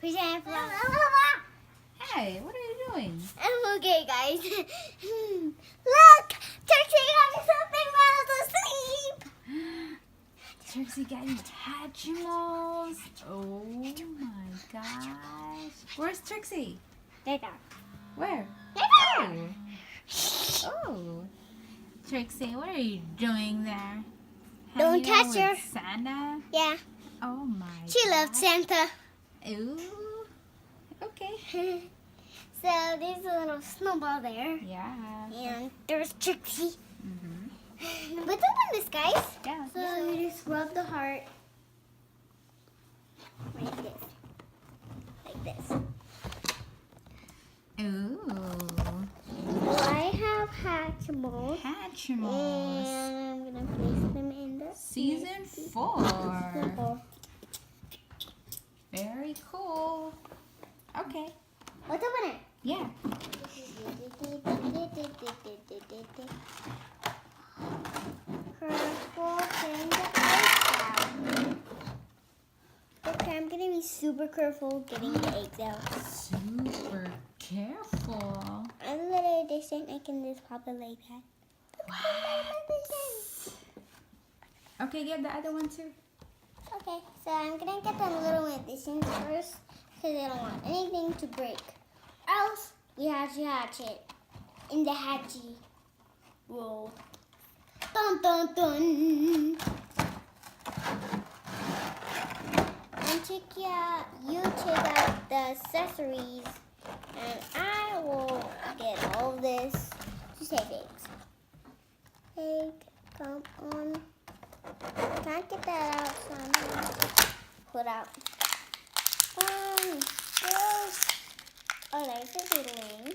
Hey, what are you doing? I'm okay, guys. Look! Trixie got me something while I was asleep! Trixie got you Hatchimals. Oh my gosh. Where's Trixie? There you Where? go. Oh. Trixie, what are you doing there? Don't Hanging out touch with her. Santa? Yeah, Oh my she loves Santa. Ooh. Okay. So there's a little snowball there. Yeah. And there's Trixie. Mm-hmm. Let's open this, guys. Yeah. So you just rub the heart like this. Like this. Ooh. So I have Hatchimals. Hatchimals. And I'm going to place them in the Season 4. snowball. Very cool. Okay. Let's open it. Yeah. Careful getting the eggs out. Okay, I'm gonna be super careful getting the eggs out. Super careful. I'm a little distant. I can just pop it like that. What? Okay, get the other one too. Okay, so I'm gonna get the little additions first because I don't want anything to break. Else, we have to hatch it in the hatchy roll. Dun dun dun. And you check out the accessories, and I will get all this to save eggs. Egg, come on. Can't get that out, so I'm gonna put out. Yes. Oh, there's a doodling.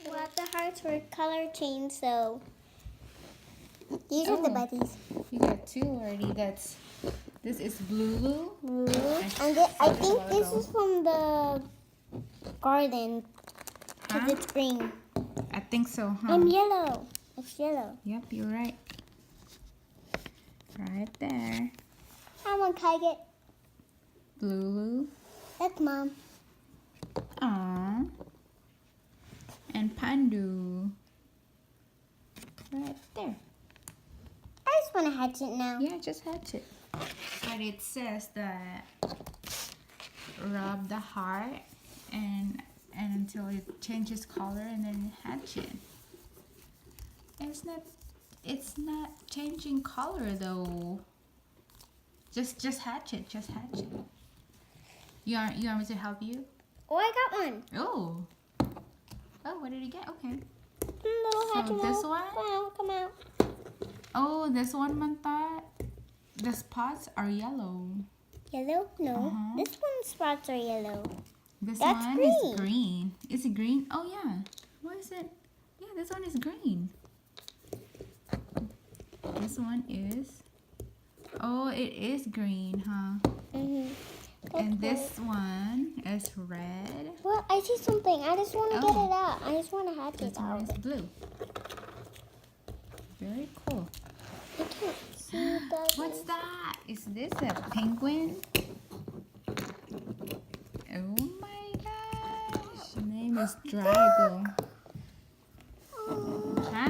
Well, the hearts were color changed, so these are the buddies. You got two already. This is blue. Blue. And I think this is from the garden because it's green. I think so, huh? And yellow. It's yellow. Yep, you're right. Right there. I want Kaiget. Blue. That's Mom. Aww. And Pandu. Right there. I just want to hatch it now. Yeah, just hatch it. But it says that rub the heart and until it changes color and then hatch it. And it's not changing color though. Just hatch it. Just hatch it. You want me to help you? Oh, I got one. Oh. Oh, what did you get? Okay. Little So Hatchimal. this one? Come out. Oh, this one, Manta. The spots are yellow. Yellow? No. Uh-huh. This one's spots are yellow. This That's one green. is green. Is it green? Oh, yeah. What is it? Yeah, this one is green. This one is... Oh, it is green, huh? Mm-hmm. And this one is red. Well, I see something. I just want to get it out. I just want to hatch This it one out. is blue. Very cool. I can't see that. What's that? Is this a penguin? Oh my gosh. His name is Drago. Huh?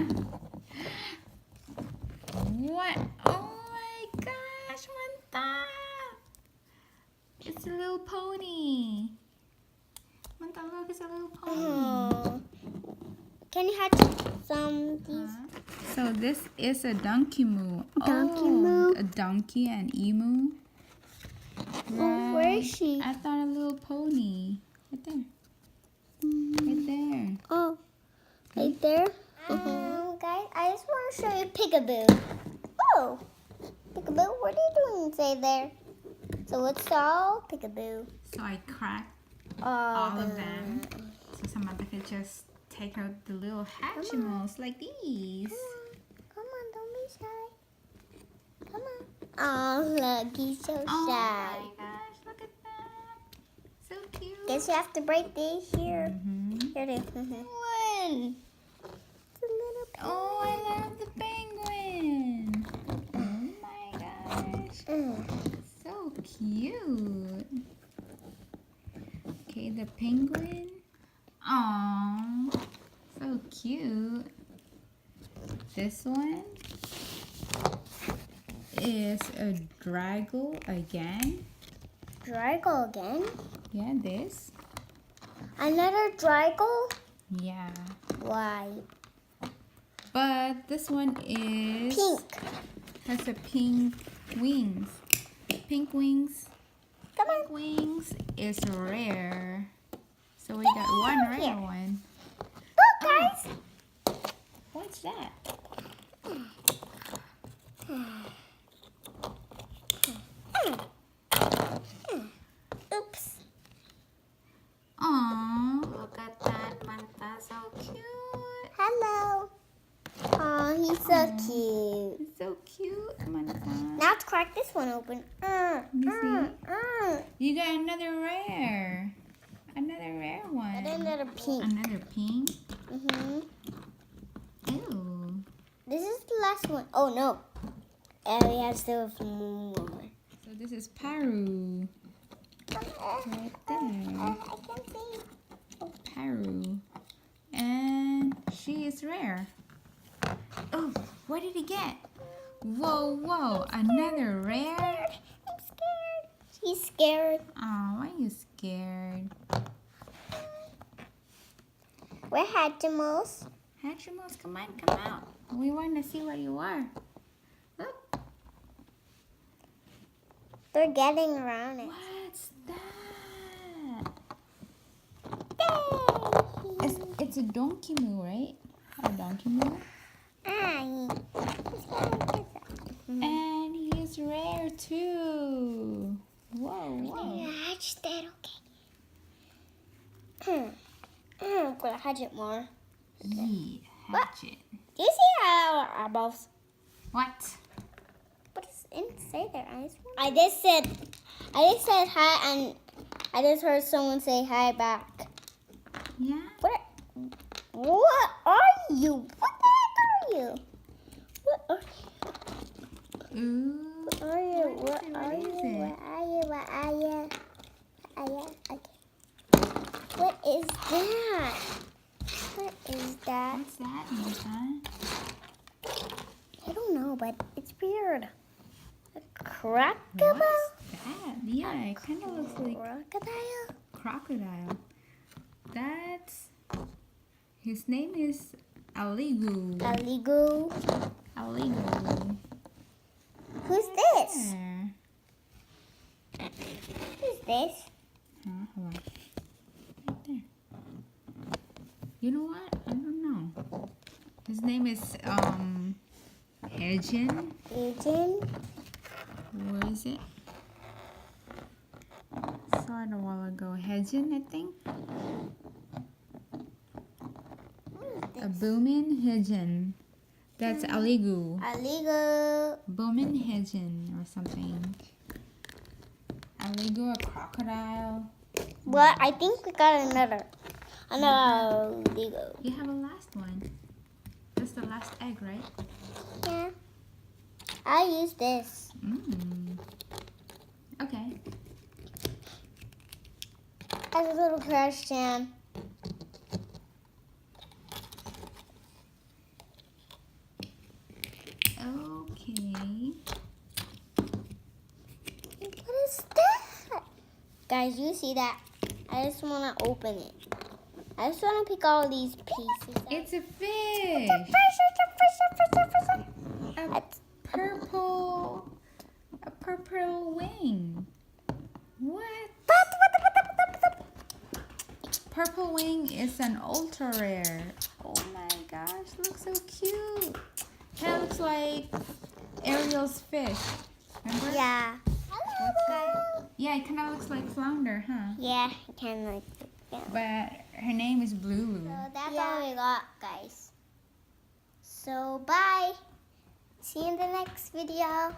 What? Oh my gosh, Manta! It's a little pony. Manta, look, it's a little pony. Oh. Can you hatch some of these? So this is a donkey moo. Donkey moo. A donkey and emu. Oh, where is she? I thought a little pony. Right there. Right there. Oh, right there? Guys, I just want to show you Peekaboo. Oh, Peekaboo, what are you doing inside there? So it's all Peekaboo. So I cracked all of them. So Samantha could just take out the little Hatchimals like these. Come on, don't be shy. Come on. Oh, look, he's so Oh shy. my gosh, look at that. So cute. Guess you have to break these here. Mhm. Here it is. One. It's a little Oh, I love the penguin. Oh my gosh. So cute. with the penguin. Aww, so cute. This one is a drago again. Drago again? Yeah, this. Another Drago? Yeah. Why? But this one is Pink. Has a pink wings. Pink wings. Come Pink on. wings is rare. So we got one rare Here. one. Look, guys. What's that? Oops. Aww, look at that Manta, so cute. Hello. Oh, he's so cute. It's so cute, Manta. Now let's crack this one open. me see. You got another rare. Another rare one. And another pink. Another pink. Ew. This is the last one. Oh no. We have still more. So this is Paru. Right there. I can see. Paru. And she is rare. Oh, what did he get? Whoa, whoa, another rare? I'm scared. He's scared. Oh, why are you scared? We're Hatchimals. Hatchimals, come on, come out. We want to see what you are. Look. They're getting around it. What's that? Yay! It's a donkey moo, right? A donkey moo. And he is rare too. Whoa, whoa. Hatch that, okay. I'm gonna hatch it more. Yeah, hatch it. Do you see our eyeballs? What? What does it say there? I just said hi, and I just heard someone say hi back. Yeah. What are you? What the heck are you? What are you? Ooh. What are you? What is it? What are you? What are you? Okay. What is that? What is that? What's that, Nathan? I don't know, but it's weird. A crocodile? What's that? Yeah, it kind of looks like Crocodile? crocodile. That's... His name is Aligu. Aligu. Aligu. Who's this? There. Who's this? Hold on. Right there. You know what? I don't know. His name is Hedgen. Agent? Where is it? Saw it a while ago. Hedgen, I think. A Boomin Hedgen. That's Aligu. Aligu. Boomin Hedgen or something. Aligu, a crocodile. Well, I think we got another. Another Aligu. You have a last one. That's the last egg, right? Yeah. I'll use this. Okay. As a little trash can. Okay. What is that? Guys, you see that? I just want to open it. I just want to pick all these pieces out. It's a fish. A purple wing. What? Purple wing is an ultra rare. Oh my gosh, looks so cute. That looks like Ariel's fish. Remember? Yeah. Hello, guys. Yeah, it kind of looks like flounder, huh? Yeah, I kind of like it. Yeah. But her name is Blue. So that's all we got, guys. So bye. See you in the next video.